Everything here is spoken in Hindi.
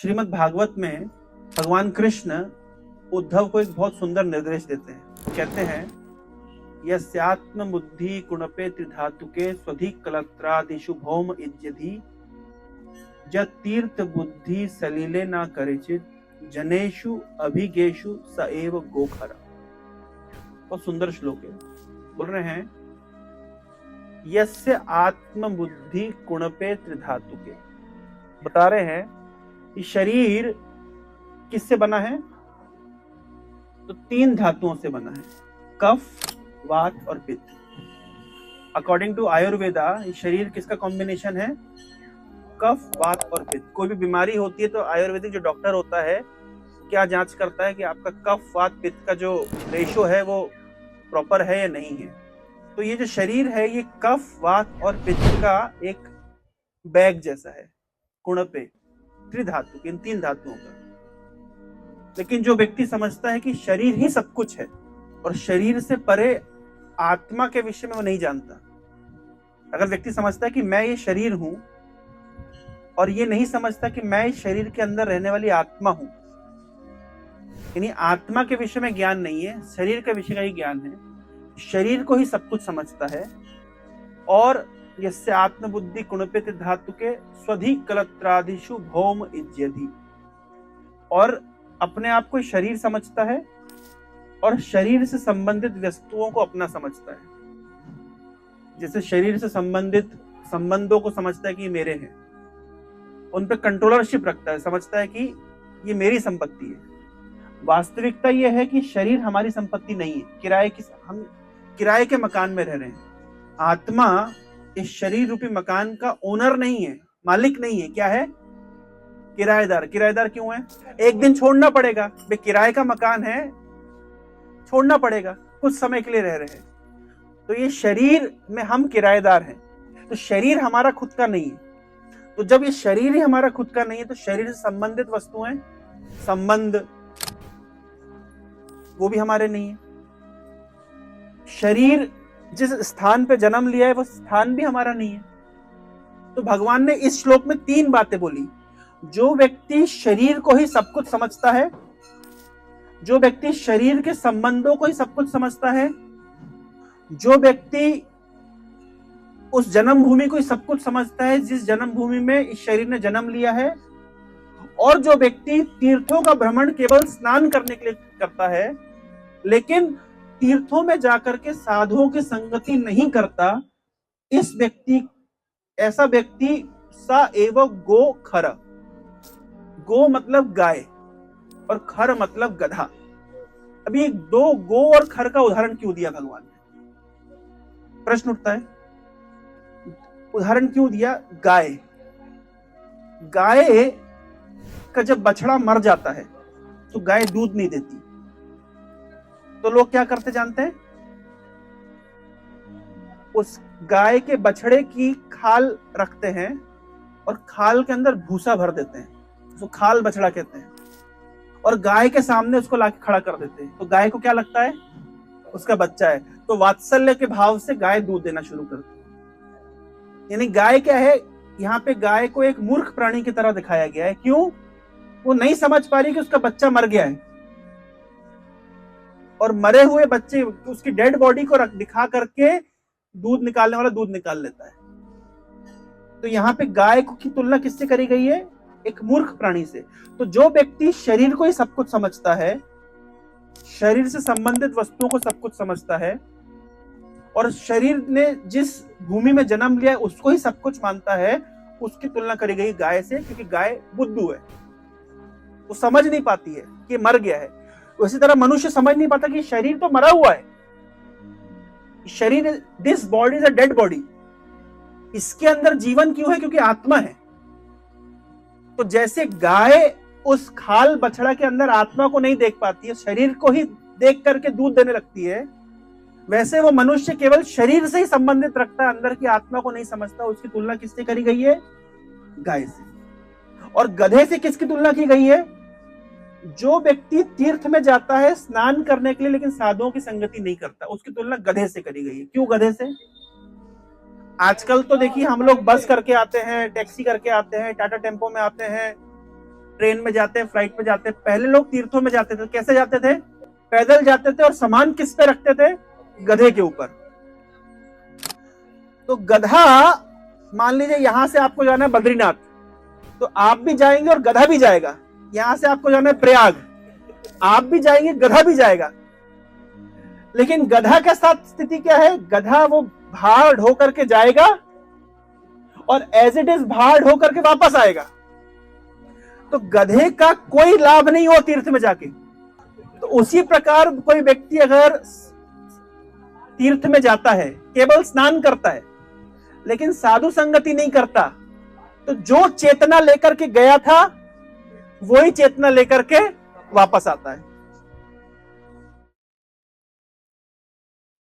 श्रीमद् भागवत में भगवान कृष्ण उद्धव को एक बहुत सुंदर निर्देश देते हैं। कहते हैं यस्यात्म बुद्धि कुणपे त्रिधातुके स्वधिक कलत्रादिषु भौम इज्यधि जत तीर्थ बुद्धि सलीले न करेचित जनेषु अभिगेषु स एव गोखर। बहुत सुंदर श्लोक है। बोल रहे हैं यस्य आत्म बुद्धि कुणपे त्रिधातुके, बता रहे हैं कि शरीर किससे बना है? तो तीन धातुओं से बना है, कफ, वात और पित्त। अकॉर्डिंग टू आयुर्वेदा शरीर किसका कॉम्बिनेशन है? कफ, वात और पित्त। कोई भी बीमारी होती है तो आयुर्वेदिक जो डॉक्टर होता है क्या जांच करता है कि आपका कफ, वात, पित्त का जो रेशो है वो प्रॉपर है या नहीं है। तो ये जो शरीर है ये कफ, वात और पित्त का एक बैग जैसा है, कुणपे, त्रिधातु, इन तीन धातुओं का। लेकिन जो व्यक्ति समझता है कि शरीर ही सब कुछ है और शरीर से परे आत्मा के विषय में वो नहीं जानता। अगर व्यक्ति समझता है कि मैं ये शरीर हूं और ये नहीं समझता कि मैं इस शरीर के अंदर रहने वाली आत्मा हूं, यानी आत्मा के विषय में ज्ञान नहीं है, शरीर के विषय का ही ज्ञान है, शरीर को ही सब कुछ समझता है। और यस्य आत्मबुद्धि कुणपे त्रिधातुके स्वधिक कलत्रादिषु भौम इज्यधि, और अपने आप को शरीर समझता है और शरीर से संबंधित वस्तुओं को अपना समझता है। जैसे शरीर से संबंधित संबंधों को समझता है कि ये मेरे हैं, उन पे कंट्रोलरशिप रखता है, समझता है कि ये मेरी संपत्ति है। वास्तविकता ये है कि शरीर हमारी संपत्ति नहीं है, हम किराए के मकान में रह रहे हैं। आत्मा इस शरीर रूपी मकान का ओनर नहीं है, मालिक नहीं है। क्या है? किराएदार। किराएदार क्यों है? एक दिन छोड़ना पड़ेगा, भाई किराए का मकान है, छोड़ना पड़ेगा, कुछ समय के लिए रह रहे हैं। तो ये शरीर में हम किराएदार हैं, तो शरीर हमारा खुद का नहीं है। तो जब ये शरीर ही हमारा खुद का नहीं है तो शरीर से संबंधित वस्तुएं, संबंध, वो भी हमारे नहीं है। शरीर जिस स्थान पे जन्म लिया है वो स्थान भी हमारा नहीं है। तो भगवान ने इस श्लोक में तीन बातें बोली। जो व्यक्ति शरीर को ही सब कुछ समझता है, जो व्यक्ति शरीर के संबंधों को ही सब कुछ समझता है, जो व्यक्ति उस जन्म भूमि को ही सब कुछ समझता है जिस जन्म भूमि में इस शरीर ने जन्म लिया है, और जो व्यक्ति तीर्थों का भ्रमण केवल स्नान करने के लिए करता है लेकिन तीर्थों में जाकर के साधुओं की संगति नहीं करता, इस व्यक्ति, ऐसा व्यक्ति सा एव गो खर। गो मतलब गाय और खर मतलब गधा। अभी दो गो और खर का उदाहरण क्यों दिया भगवान ने? प्रश्न उठता है, उदाहरण क्यों दिया? गाय का जब बछड़ा मर जाता है तो गाय दूध नहीं देती, तो लोग क्या करते जानते हैं? उस गाय के बछड़े की खाल रखते हैं और खाल के अंदर भूसा भर देते हैं, उसको खाल बछड़ा कहते हैं, और गाय के सामने उसको लाके खड़ा कर देते हैं। तो गाय को क्या लगता है? उसका बच्चा है। तो वात्सल्य के भाव से गाय दूध देना शुरू करती है। यानी गाय क्या है? यहाँ पे गाय को एक मूर्ख प्राणी की तरह दिखाया गया है। क्यों? वो नहीं समझ पा रही कि उसका बच्चा मर गया है, और मरे हुए बच्चे, उसकी डेड बॉडी को दिखा करके दूध निकालने वाला दूध निकाल लेता है। तो यहाँ पे गाय की तुलना किससे करी गई है? एक मूर्ख प्राणी से। तो जो व्यक्ति शरीर को ही सब कुछ समझता है, शरीर से संबंधित वस्तुओं को सब कुछ समझता है, और शरीर ने जिस भूमि में जन्म लिया है उसको ही सब कुछ मानता है, उसकी तुलना करी गई गाय से, क्योंकि गाय बुद्धू है, वो समझ नहीं पाती है कि मर गया है। उसी तरह मनुष्य समझ नहीं पाता कि शरीर तो मरा हुआ है, शरीर, this body is a dead body, इसके अंदर जीवन क्यों है? क्योंकि आत्मा है। तो जैसे गाय उस खाल बछड़ा के अंदर आत्मा को नहीं देख पाती है, शरीर को ही देख करके दूध देने लगती है, वैसे वो मनुष्य केवल शरीर से ही संबंधित रखता है, अंदर की आत्मा को नहीं समझता। उसकी तुलना किससे करी गई है? गाय से। और गधे से किसकी तुलना की गई है? जो व्यक्ति तीर्थ में जाता है स्नान करने के लिए लेकिन साधुओं की संगति नहीं करता, उसकी तुलना गधे से करी गई है। क्यों गधे से? आजकल तो देखिए हम लोग बस करके आते हैं, टैक्सी करके आते हैं, टाटा टेम्पो में आते हैं, ट्रेन में जाते हैं, फ्लाइट में जाते हैं। पहले लोग तीर्थों में जाते थे, कैसे जाते थे? पैदल जाते थे, और सामान किस पे रखते थे? गधे के ऊपर। तो गधा, मान लीजिए यहां से आपको जाना है बद्रीनाथ, तो आप भी जाएंगे और गधा भी जाएगा। यहां से आपको जाना है प्रयाग, आप भी जाएंगे, गधा भी जाएगा। लेकिन गधा के साथ स्थिति क्या है? गधा वो भार ढो करके जाएगा और एज इट इज भार ढो करके वापस आएगा। तो गधे का कोई लाभ नहीं हो तीर्थ में जाके। तो उसी प्रकार कोई व्यक्ति अगर तीर्थ में जाता है, केवल स्नान करता है, लेकिन साधु संगति नहीं करता, तो जो चेतना लेकर के गया था वही चेतना लेकर के वापस आता है।